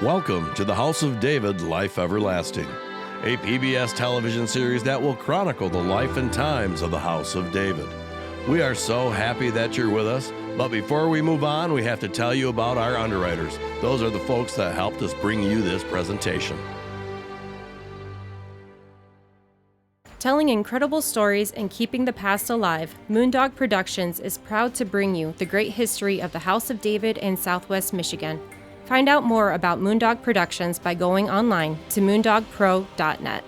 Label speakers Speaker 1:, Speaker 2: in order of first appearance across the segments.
Speaker 1: Welcome to the House of David, Life Everlasting, a PBS television series that will chronicle the life and times of the House of David. We are so happy that you're with us, but before we move on, we have to tell you about our underwriters. Those are the folks that helped us bring you this presentation.
Speaker 2: Telling incredible stories and keeping the past alive, Moondog Productions is proud to bring you the great history of the House of David in Southwest Michigan. Find out more about Moondog Productions by going online to moondogpro.net.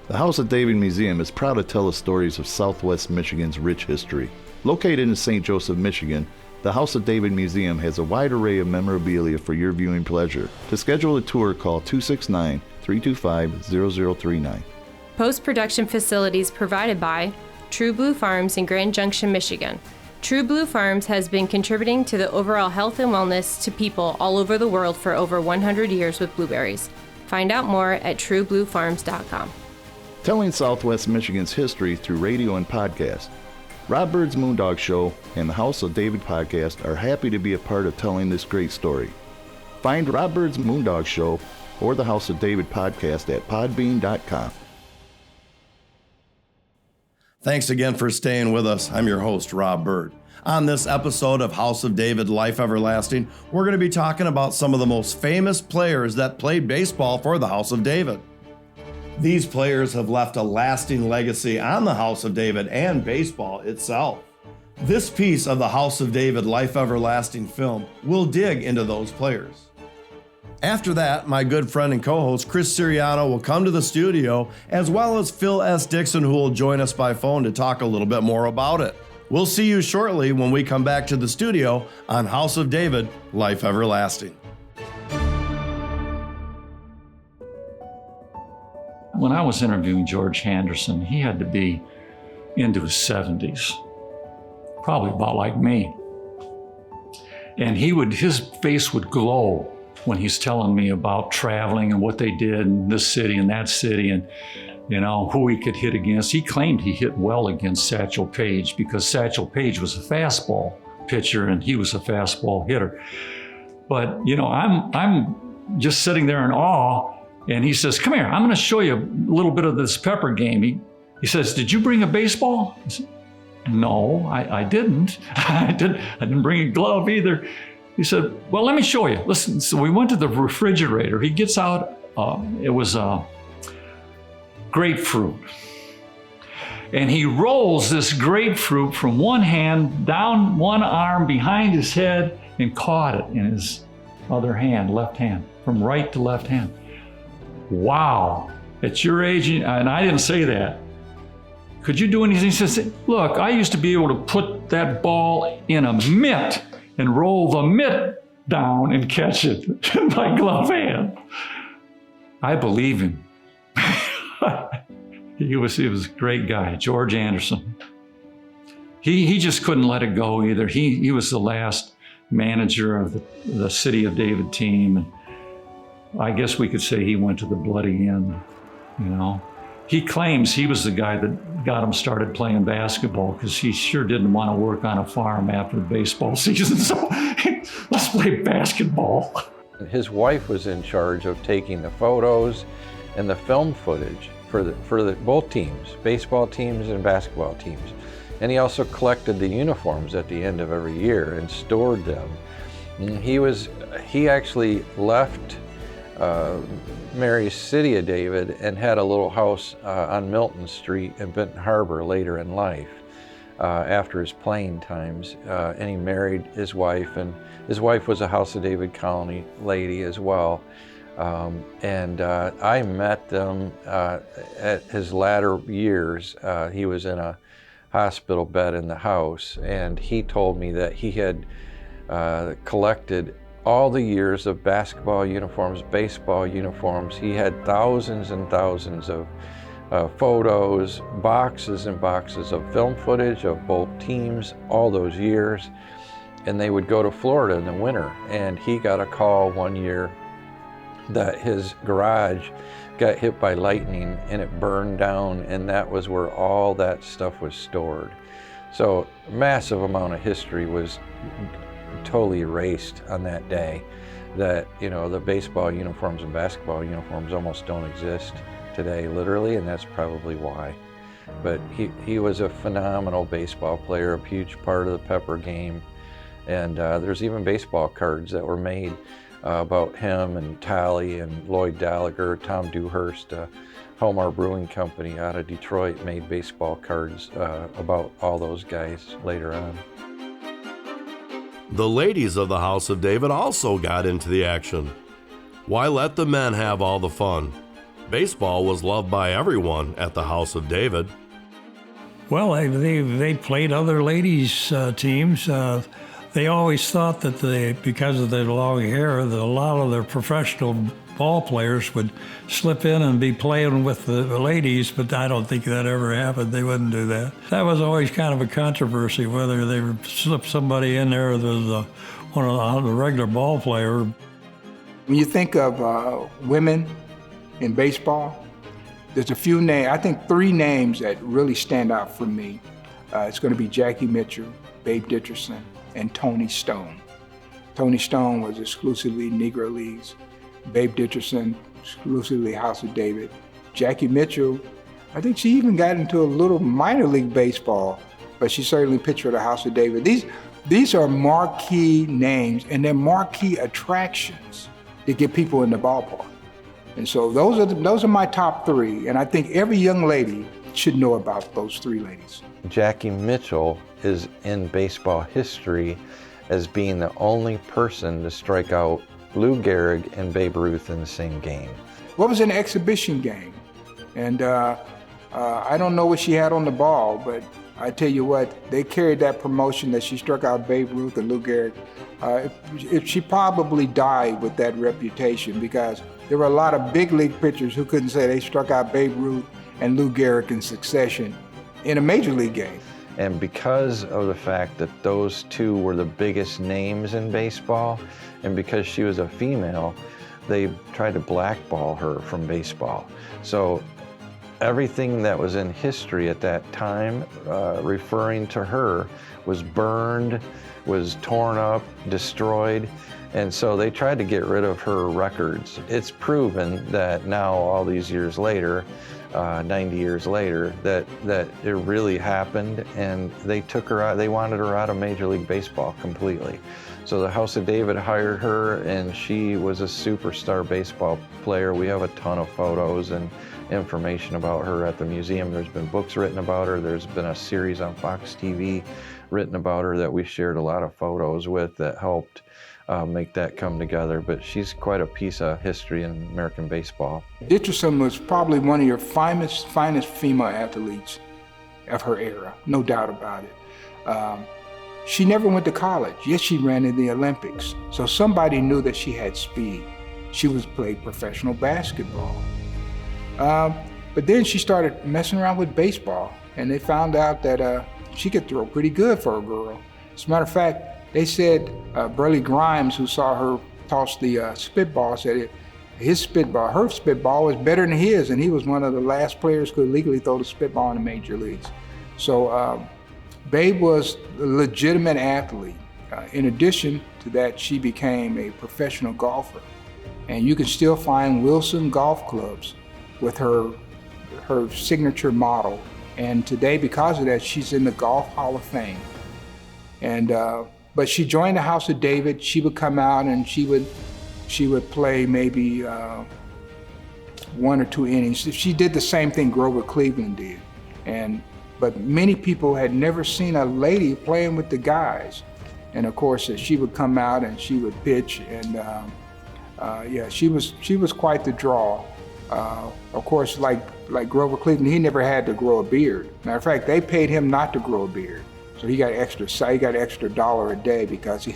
Speaker 3: The House of David Museum is proud to tell the stories of Southwest Michigan's rich history. Located in St. Joseph, Michigan, the House of David Museum has a wide array of memorabilia for your viewing pleasure. To schedule a tour, call 269-325-0039.
Speaker 2: Post-production facilities provided by True Blue Farms in Grand Junction, Michigan. True Blue Farms has been contributing to the overall health and wellness to people all over the world for over 100 years with blueberries. Find out more at truebluefarms.com.
Speaker 3: Telling Southwest Michigan's history through radio and podcast. Rob Bird's Moondog Show and the House of David podcast are happy to be a part of telling this great story. Find Rob Bird's Moondog Show or the House of David podcast at podbean.com.
Speaker 1: Thanks again for staying with us. I'm your host, Rob Bird. On this episode of House of David, Life Everlasting, we're going to be talking about some of the most famous players that played baseball for the House of David. These players have left a lasting legacy on the House of David and baseball itself. This piece of the House of David, Life Everlasting film will dig into those players. After that, my good friend and co-host Chris Siriano will come to the studio, as well as Phil S. Dixon, who will join us by phone to talk a little bit more about it. We'll see you shortly when we come back to the studio on House of David, Life Everlasting.
Speaker 4: When I was interviewing George Henderson, he had to be into his 70s, probably about like me. And his face would glow when he's telling me about traveling and what they did in this city and that city and, you know, who he could hit against. He claimed he hit well against Satchel Paige because Satchel Paige was a fastball pitcher and he was a fastball hitter. But, you know, I'm just sitting there in awe, and he says, "Come here, I'm gonna show you a little bit of this pepper game." He says, "Did you bring a baseball?" I said, "No, I didn't. I didn't bring a glove either." He said, "Well, let me show you. Listen." So we went to the refrigerator. He gets out, it was grapefruit. And he rolls this grapefruit from one hand down one arm behind his head and caught it in his other hand, left hand, from right to left hand. Wow, at your age, and I didn't say that. Could you do anything? He says, "Look, I used to be able to put that ball in a mitt and roll the mitt down and catch it in my glove hand." I believe him. He was a great guy, George Anderson. He just couldn't let it go either. He was the last manager of the City of David team. And I guess we could say he went to the bloody end, you know. He claims he was the guy that got him started playing basketball because he sure didn't want to work on a farm after the baseball season. So let's play basketball.
Speaker 5: His wife was in charge of taking the photos and the film footage for both teams, baseball teams and basketball teams. And he also collected the uniforms at the end of every year and stored them. And he actually left Mary's City of David and had a little house on Milton Street in Benton Harbor later in life after his playing times. And he married his wife, and his wife was a House of David Colony lady as well. I met them at his latter years. He was in a hospital bed in the house, and he told me that he had collected all the years of basketball uniforms, baseball uniforms. He had thousands and thousands of photos, boxes and boxes of film footage of both teams all those years. And they would go to Florida in the winter. And he got a call one year that his garage got hit by lightning and it burned down, and that was where all that stuff was stored. So a massive amount of history was totally erased on that day. that, the baseball uniforms and basketball uniforms almost don't exist today, literally, and that's probably why. But he was a phenomenal baseball player, a huge part of the Pepper game. And there's even baseball cards that were made about him and Talley and Lloyd Gallagher. Tom Dewhurst, Hallmar Brewing Company out of Detroit, made baseball cards about all those guys later on.
Speaker 1: The ladies of the House of David also got into the action. Why let the men have all the fun? Baseball was loved by everyone at the House of David.
Speaker 6: Well, they played other ladies' teams. They always thought that because of their long hair, that a lot of their professional ball players would slip in and be playing with the ladies, but I don't think that ever happened. They wouldn't do that. That was always kind of a controversy, whether they would slip somebody in there that was one of the regular ball player.
Speaker 7: When you think of women in baseball, there's a few names, I think 3 names that really stand out for me. It's going to be Jackie Mitchell, Babe Ditcherson, and Toni Stone. Toni Stone was exclusively Negro Leagues. Babe Ditcherson, exclusively House of David. Jackie Mitchell, I think she even got into a little minor league baseball, but she certainly pitched for the House of David. These are marquee names, and they're marquee attractions to get people in the ballpark. And so those are my top 3, and I think every young lady should know about those 3 ladies.
Speaker 5: Jackie Mitchell is in baseball history as being the only person to strike out Lou Gehrig and Babe Ruth in the same game.
Speaker 7: What was an exhibition game? And I don't know what she had on the ball, but I tell you what, they carried that promotion that she struck out Babe Ruth and Lou Gehrig. She probably died with that reputation, because there were a lot of big league pitchers who couldn't say they struck out Babe Ruth and Lou Gehrig in succession in a major league game.
Speaker 5: And because of the fact that those 2 were the biggest names in baseball, and because she was a female, they tried to blackball her from baseball. So everything that was in history at that time referring to her was burned, was torn up, destroyed. And so they tried to get rid of her records. It's proven that now, all these years later, 90 years later, that it really happened, and they took her out. They wanted her out of Major League Baseball completely. So the House of David hired her, and she was a superstar baseball player. We have a ton of photos and information about her at the museum. There's been books written about her. There's been a series on Fox TV written about her that we shared a lot of photos with that helped make that come together. But she's quite a piece of history in American baseball.
Speaker 7: Ditcherson was probably one of your finest female athletes of her era, no doubt about it. She never went to college, yet she ran in the Olympics. So somebody knew that she had speed. She played professional basketball. But then she started messing around with baseball, and they found out that she could throw pretty good for a girl. As a matter of fact, they said Burley Grimes, who saw her toss the spitball, said her spitball was better than his, and he was one of the last players who could legally throw the spitball in the major leagues. So Babe was a legitimate athlete. In addition to that, she became a professional golfer. And you can still find Wilson golf clubs with her signature model. And today, because of that, she's in the Golf Hall of Fame. And but she joined the House of David. She would come out and she would play maybe 1 or 2 innings. She did the same thing Grover Cleveland did. But many people had never seen a lady playing with the guys. And of course, she would come out and she would pitch, and she was quite the draw. Of course, like Grover Cleveland, he never had to grow a beard. Matter of fact, they paid him not to grow a beard. So he got extra $1 a day because he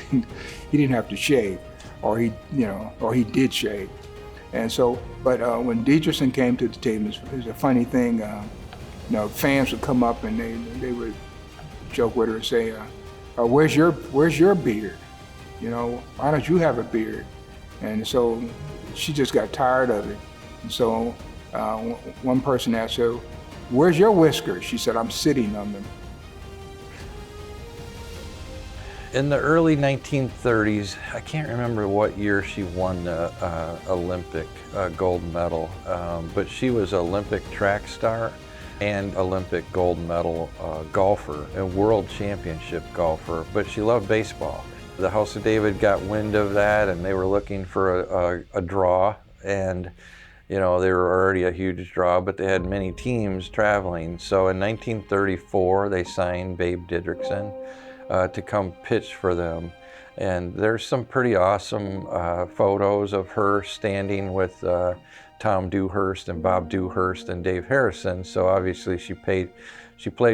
Speaker 7: didn't have to shave, or he did shave. And so, but when Ditcherson came to the team, it was a funny thing. Fans would come up and they would joke with her and say, "Where's your beard? Why don't you have a beard?" And so she just got tired of it. And so one person asked her, "Where's your whiskers?" She said, "I'm sitting on them."
Speaker 5: In the early 1930s, I can't remember what year she won the Olympic gold medal, but she was an Olympic track star and Olympic gold medal golfer and world championship golfer, but she loved baseball. The House of David got wind of that, and they were looking for a draw, and you know, they were already a huge draw, but they had many teams traveling. So in 1934, they signed Babe Didrikson to come pitch for them. And there's some pretty awesome photos of her standing with Tom Dewhurst and Bob Dewhurst and Dave Harrison. So obviously she played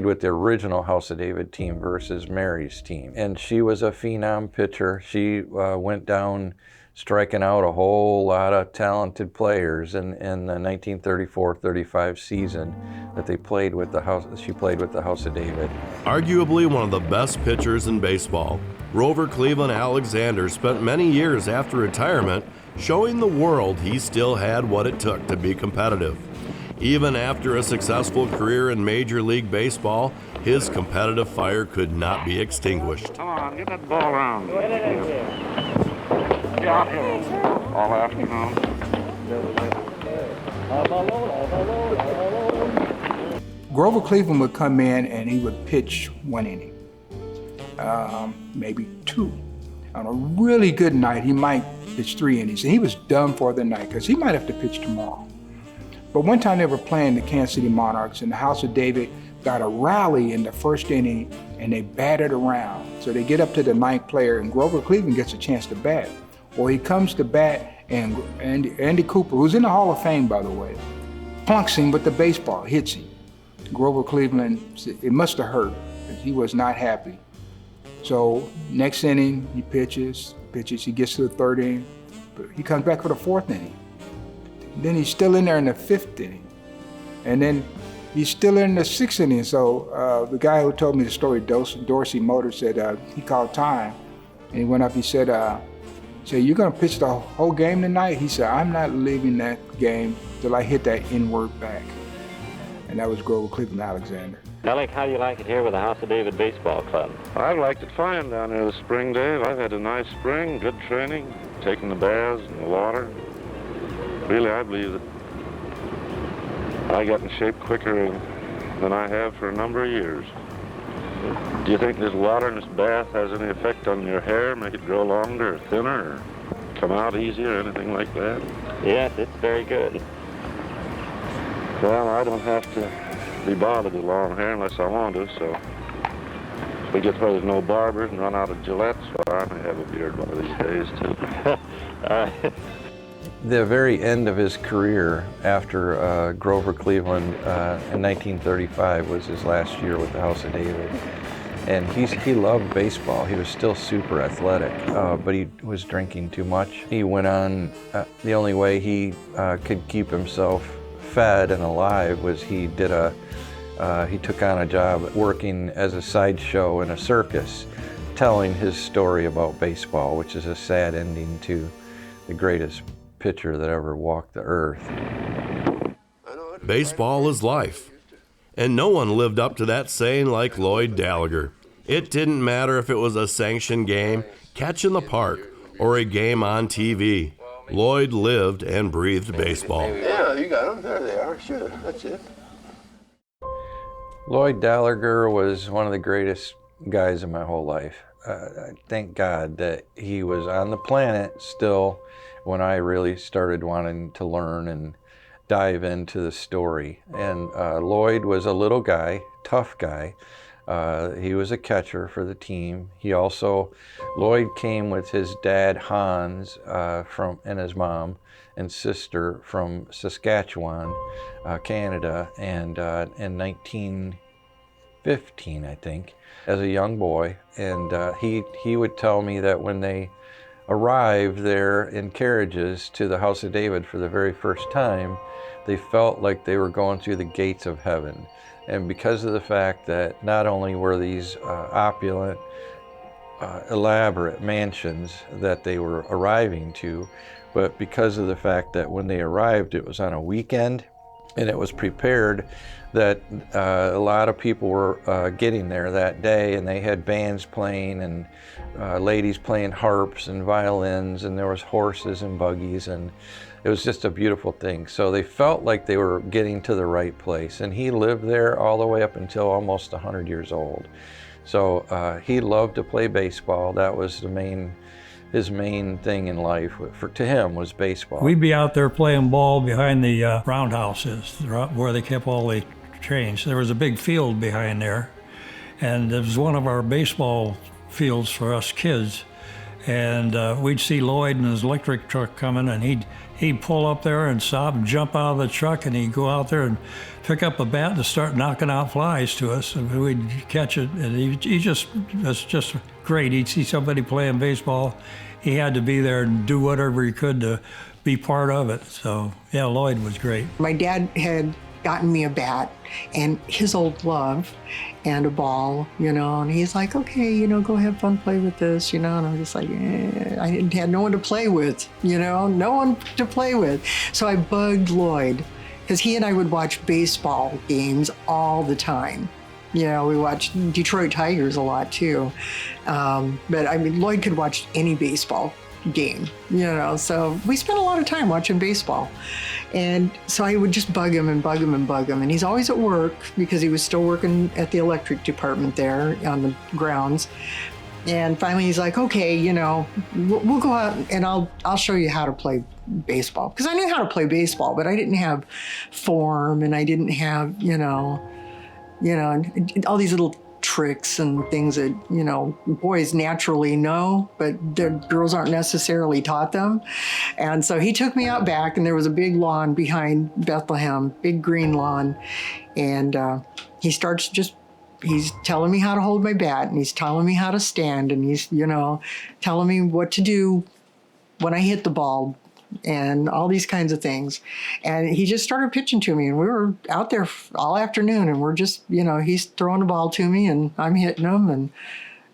Speaker 5: with the original House of David team versus Mary's team. And she was a phenom pitcher. She went down striking out a whole lot of talented players in the 1934-35 season that she played with the House of David.
Speaker 1: Arguably one of the best pitchers in baseball, Grover Cleveland Alexander spent many years after retirement showing the world he still had what it took to be competitive. Even after a successful career in Major League Baseball, his competitive fire could not be extinguished.
Speaker 8: Come on, get that ball around. All after home.
Speaker 7: Grover Cleveland would come in and he would pitch 1 inning, maybe 2. On a really good night, he might pitch 3 innings, and he was done for the night because he might have to pitch tomorrow. But one time they were playing the Kansas City Monarchs, and the House of David got a rally in the first inning, and they batted around. So they get up to the 9th player, and Grover Cleveland gets a chance to bat. Well, he comes to bat, and Andy Cooper, who's in the Hall of Fame, by the way, plunks him with the baseball, hits him. Grover Cleveland, it must have hurt. He was not happy. So next inning, he pitches, he gets to the 3rd inning, but he comes back for the 4th inning. Then he's still in there in the 5th inning. And then he's still in the 6th inning. So the guy who told me the story, Dorsey Motor, said he called time, and he went up, he said, you're gonna pitch the whole game tonight? He said, I'm not leaving that game till I hit that inward back. And that was Grover Cleveland Alexander.
Speaker 9: Alec, how do you like it here with the House of David Baseball Club?
Speaker 8: I've liked it fine down here this spring, Dave. I've had a nice spring, good training, taking the baths and the water. Really, I believe that I got in shape quicker than I have for a number of years. Do you think this water in this bath has any effect on your hair, make it grow longer or thinner, or come out easier, or anything like that?
Speaker 9: Yes, it's very good.
Speaker 8: Well, I don't have to be bothered with long hair unless I want to, so if we get where there's no barbers and run out of Gillette, so I may have a beard one of these days, too.
Speaker 5: The very end of his career after Grover Cleveland in 1935 was his last year with the House of David. And he loved baseball. He was still super athletic, but he was drinking too much. He went on, the only way he could keep himself fed and alive was he took on a job working as a sideshow in a circus, telling his story about baseball, which is a sad ending to the greatest pitcher that ever walked the earth.
Speaker 1: Baseball is life. And no one lived up to that saying like Lloyd Gallagher. It didn't matter if it was a sanctioned game, catch in the park, or a game on TV. Lloyd lived and breathed baseball.
Speaker 10: Yeah, you got them. There they are. Sure, that's it.
Speaker 5: Lloyd Gallagher was one of the greatest guys in my whole life. Thank God that he was on the planet still when I really started wanting to learn and dive into the story. And Lloyd was a little guy, tough guy. He was a catcher for the team. Lloyd came with his dad Hans and his mom and sister from Saskatchewan, Canada, and in 1915, I think, as a young boy. And he would tell me that when they arrived there in carriages to the House of David for the very first time, they felt like they were going through the gates of heaven. And because of the fact that not only were these opulent, elaborate mansions that they were arriving to, but because of the fact that when they arrived it was on a weekend, And it was prepared that a lot of people were getting there that day, and they had bands playing and ladies playing harps and violins, and there was horses and buggies, and it was just a beautiful thing. So they felt like they were getting to the right place, and he lived there all the way up until almost 100 years old. So he loved to play baseball. That was his main thing in life to him was baseball.
Speaker 6: We'd be out there playing ball behind the roundhouses where they kept all the trains. There was a big field behind there, and it was one of our baseball fields for us kids. And we'd see Lloyd in his electric truck coming, and he'd pull up there and stop and jump out of the truck, and he'd go out there and pick up a bat and start knocking out flies to us, and we'd catch it. And that's just great. He'd see somebody playing baseball. He had to be there and do whatever he could to be part of it. So, yeah, Lloyd was great.
Speaker 11: My dad had gotten me a bat and his old glove and a ball, and he's like, okay, go have fun, play with this, and I'm just like, I had no one to play with, no one to play with. So I bugged Lloyd, because he and I would watch baseball games all the time. We watched Detroit Tigers a lot too. But Lloyd could watch any baseball game, so we spent a lot of time watching baseball. And so I would just bug him and bug him and bug him. And he's always at work because he was still working at the electric department there on the grounds. And finally he's like, okay, we'll go out and I'll show you how to play baseball. Because I knew how to play baseball, but I didn't have form, and I didn't have, all these little tricks and things that, boys naturally know, but the girls aren't necessarily taught them. And so he took me out back, and there was a big lawn behind Bethlehem, big green lawn. And he's telling me how to hold my bat, and he's telling me how to stand, and he's, telling me what to do when I hit the ball, and all these kinds of things. And he just started pitching to me, and we were out there all afternoon, and we're just, he's throwing the ball to me and I'm hitting him, and,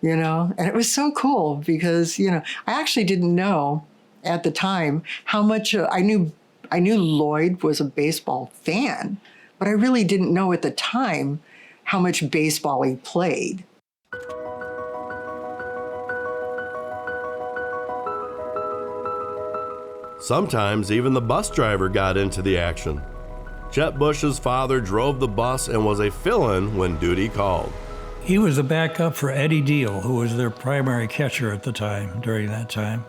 Speaker 11: and it was so cool because, I actually didn't know at the time how much I knew Lloyd was a baseball fan, but I really didn't know at the time how much baseball he played.
Speaker 1: Sometimes even the bus driver got into the action. Chet Bush's father drove the bus and was a fill-in when duty called.
Speaker 6: He was a backup for Eddie Deal, who was their primary catcher at the time, during that time.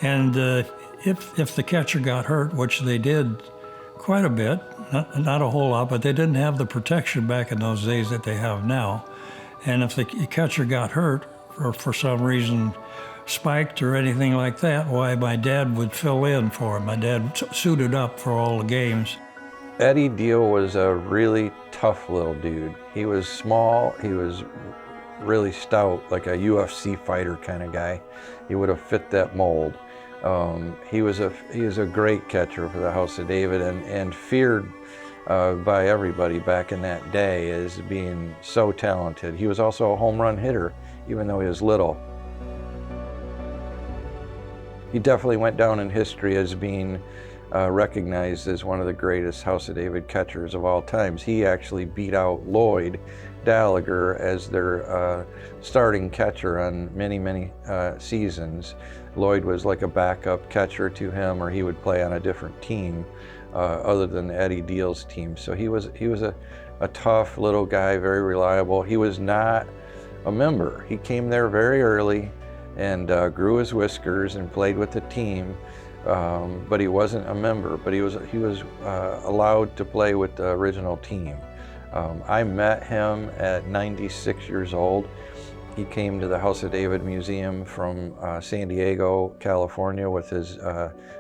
Speaker 6: And if the catcher got hurt, which they did quite a bit, not a whole lot, but they didn't have the protection back in those days that they have now. And if the catcher got hurt, or for some reason spiked or anything like that, why, my dad would fill in for him. My dad suited up for all the games.
Speaker 5: Eddie Deal was a really tough little dude. He was small, he was really stout, like a UFC fighter kind of guy. He would have fit that mold. He was a great catcher for the House of David, and feared by everybody back in that day as being so talented. He was also a home run hitter, even though he was little. He definitely went down in history as being recognized as one of the greatest House of David catchers of all times. He actually beat out Lloyd Gallagher as their starting catcher on many seasons. Lloyd was like a backup catcher to him, or he would play on a different team other than Eddie Deal's team. So he was a tough little guy, very reliable. He was not a member. He came there very early and grew his whiskers and played with the team, but he wasn't a member. But he was allowed to play with the original team. I met him at 96 years old. He came to the House of David Museum from San Diego, California, with his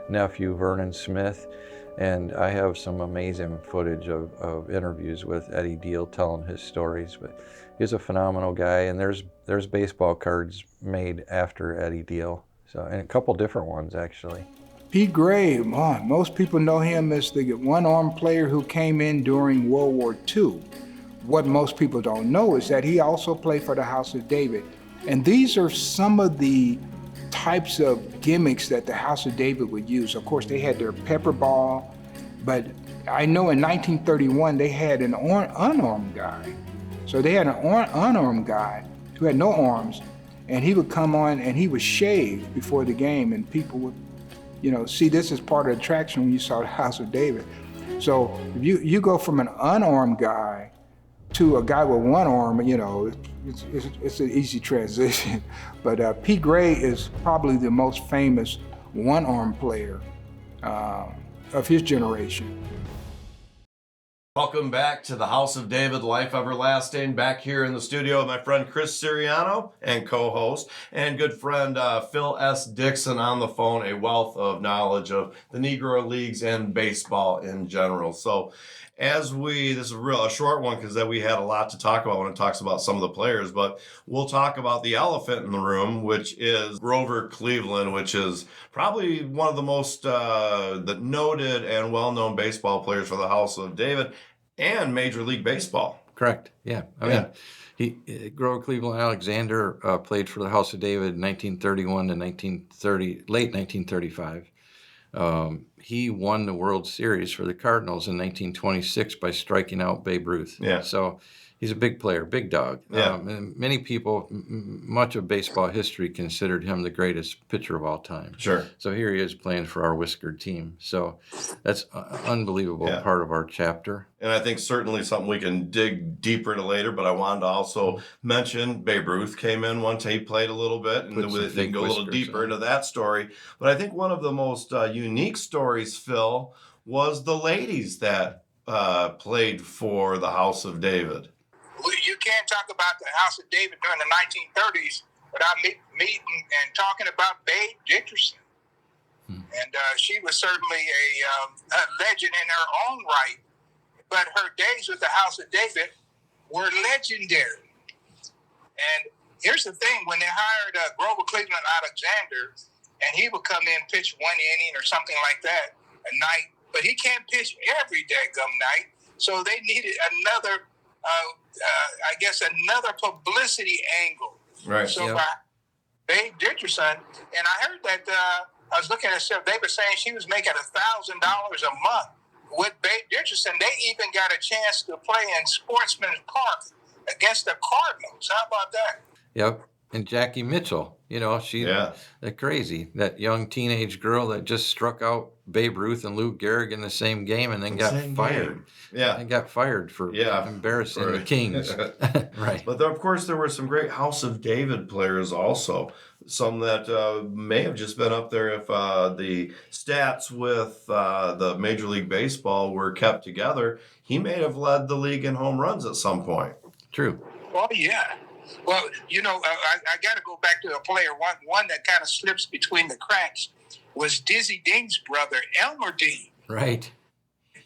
Speaker 5: nephew Vernon Smith, and I have some amazing footage of interviews with Eddie Deal telling his stories. But he's a phenomenal guy, and there's baseball cards made after Eddie Deal, and a couple different ones actually.
Speaker 7: Pete Gray, most people know him as the one-armed player who came in during World War II. What most people don't know is that he also played for the House of David. And these are some of the types of gimmicks that the House of David would use. Of course, they had their pepper ball, But I know in 1931 they had an unarmed guy. So they had an unarmed guy who had no arms, and he would come on and he would shave before the game, and people would, see this as part of the attraction when you saw the House of David. So if you go from an unarmed guy to a guy with one arm, it's an easy transition. But Pete Gray is probably the most famous one-armed player of his generation.
Speaker 1: Welcome back to the House of David, Life Everlasting. Back here in the studio with my friend Chris Siriano and co-host, and good friend Phil S. Dixon on the phone, a wealth of knowledge of the Negro Leagues and baseball in general. So this is a short one because we had a lot to talk about when it talks about some of the players, but we'll talk about the elephant in the room, which is Grover Cleveland, which is probably one of the most the noted and well-known baseball players for the House of David and Major League Baseball.
Speaker 5: Correct. Yeah. I mean, Grover Cleveland Alexander played for the House of David in 1931 to late 1935. He won the World Series for the Cardinals in 1926 by striking out Babe Ruth.
Speaker 1: Yeah.
Speaker 5: So he's a big player, big dog.
Speaker 1: Yeah.
Speaker 5: And many people, much of baseball history, considered him the greatest pitcher of all time.
Speaker 1: Sure.
Speaker 5: So here he is playing for our whiskered team. So that's an unbelievable part of our chapter.
Speaker 1: And I think certainly something we can dig deeper into later, but I wanted to also mention Babe Ruth came in once. He played a little bit, and we can go a little deeper into that story. But I think one of the most unique stories, Phil, was the ladies that played for the House of David.
Speaker 7: Well, you can't talk about the House of David during the 1930s without meeting and talking about Babe Dickerson. And she was certainly a legend in her own right. But her days with the House of David were legendary. And here's the thing, when they hired Grover Cleveland Alexander, and he would come in, pitch one inning or something like that a night, but he can't pitch every daggum night, so they needed another publicity angle.
Speaker 1: Right.
Speaker 7: So by Babe Dickerson, and I heard that, I was looking at stuff, they were saying she was making $1,000 a month. With Babe Dickerson, they even got a chance to play in Sportsman's Park against the Cardinals. How about that?
Speaker 5: Yep. And Jackie Mitchell, that crazy, that young teenage girl that just struck out Babe Ruth and Lou Gehrig in the same game and then got fired.
Speaker 1: Yeah.
Speaker 5: And got fired for embarrassing the Kings. Right.
Speaker 1: But of course, there were some great House of David players also. Some that may have just been up there if the stats with the Major League Baseball were kept together. He may have led the league in home runs at some point.
Speaker 5: True.
Speaker 7: Oh, yeah. Well, I got to go back to a player. One that kind of slips between the cracks was Dizzy Dean's brother, Elmer Dean.
Speaker 5: Right.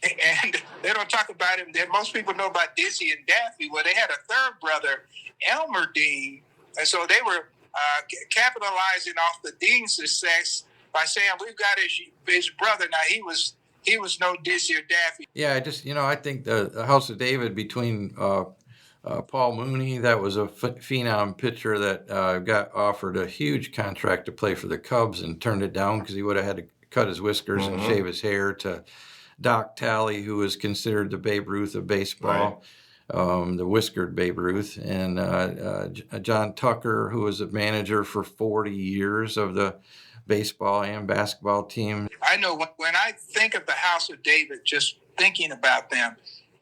Speaker 7: And they don't talk about him. Most people know about Dizzy and Daffy. Well, they had a third brother, Elmer Dean. And so they were capitalizing off the Dean's success by saying, we've got his brother. Now, he was no Dizzy or Daffy.
Speaker 5: Yeah, I think the House of David between Paul Mooney, that was a phenom pitcher that got offered a huge contract to play for the Cubs and turned it down because he would have had to cut his whiskers and shave his hair, to Doc Talley, who was considered the Babe Ruth of baseball, the whiskered Babe Ruth, and John Tucker, who was a manager for 40 years of the baseball and basketball team.
Speaker 7: I know when I think of the House of David, just thinking about them,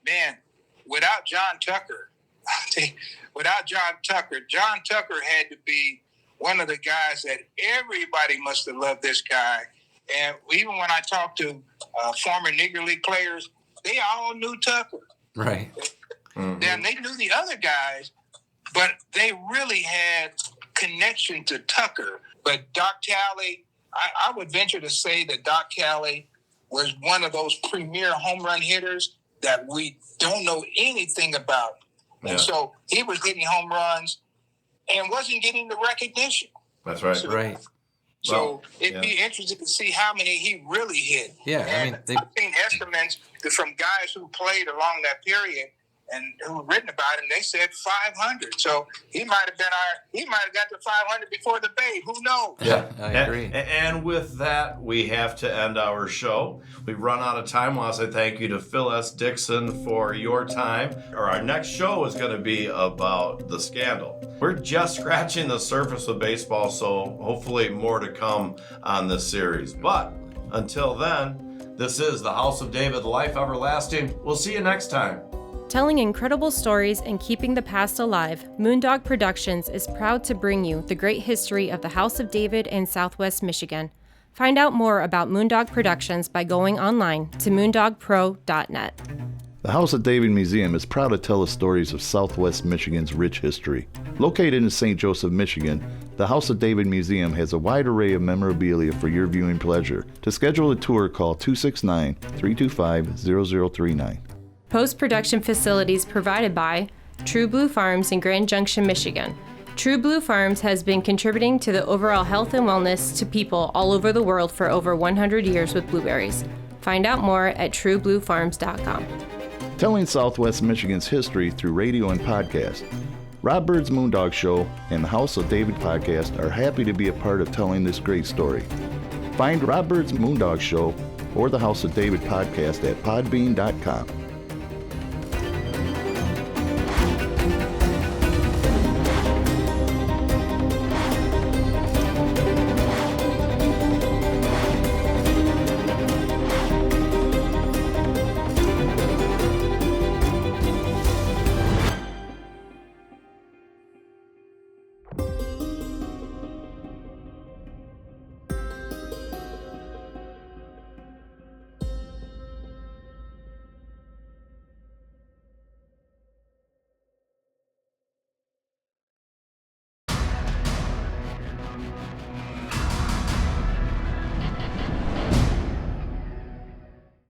Speaker 7: man, without John Tucker, John Tucker had to be one of the guys that everybody must have loved this guy. And even when I talked to former Negro League players, they all knew Tucker.
Speaker 5: Right.
Speaker 7: Then they knew the other guys, but they really had connection to Tucker. But Doc Talley, I would venture to say that Doc Talley was one of those premier home run hitters that we don't know anything about. And so he was getting home runs and wasn't getting the recognition.
Speaker 1: That's right.
Speaker 5: Right.
Speaker 7: So it'd be interesting to see how many he really hit.
Speaker 5: Yeah,
Speaker 7: and I've seen estimates from guys who played along that period, and who written about him, they said 500. So he might have got to 500 before the Babe. Who knows?
Speaker 1: Yeah,
Speaker 5: I agree.
Speaker 1: And with that, we have to end our show. We've run out of time. I want to say thank you to Phil S. Dixon for your time. Our next show is going to be about the scandal. We're just scratching the surface of baseball, so hopefully more to come on this series. But until then, this is the House of David, Life Everlasting. We'll see you next time.
Speaker 2: Telling incredible stories and keeping the past alive, Moondog Productions is proud to bring you the great history of the House of David in Southwest Michigan. Find out more about Moondog Productions by going online to moondogpro.net.
Speaker 3: The House of David Museum is proud to tell the stories of Southwest Michigan's rich history. Located in St. Joseph, Michigan, the House of David Museum has a wide array of memorabilia for your viewing pleasure. To schedule a tour, call 269-325-0039.
Speaker 2: Post-production facilities provided by True Blue Farms in Grand Junction, Michigan. True Blue Farms has been contributing to the overall health and wellness to people all over the world for over 100 years with blueberries. Find out more at truebluefarms.com.
Speaker 3: Telling Southwest Michigan's history through radio and podcast. Rob Byrd's Moondog Show and the House of David podcast are happy to be a part of telling this great story. Find Rob Byrd's Moondog Show or the House of David podcast at podbean.com.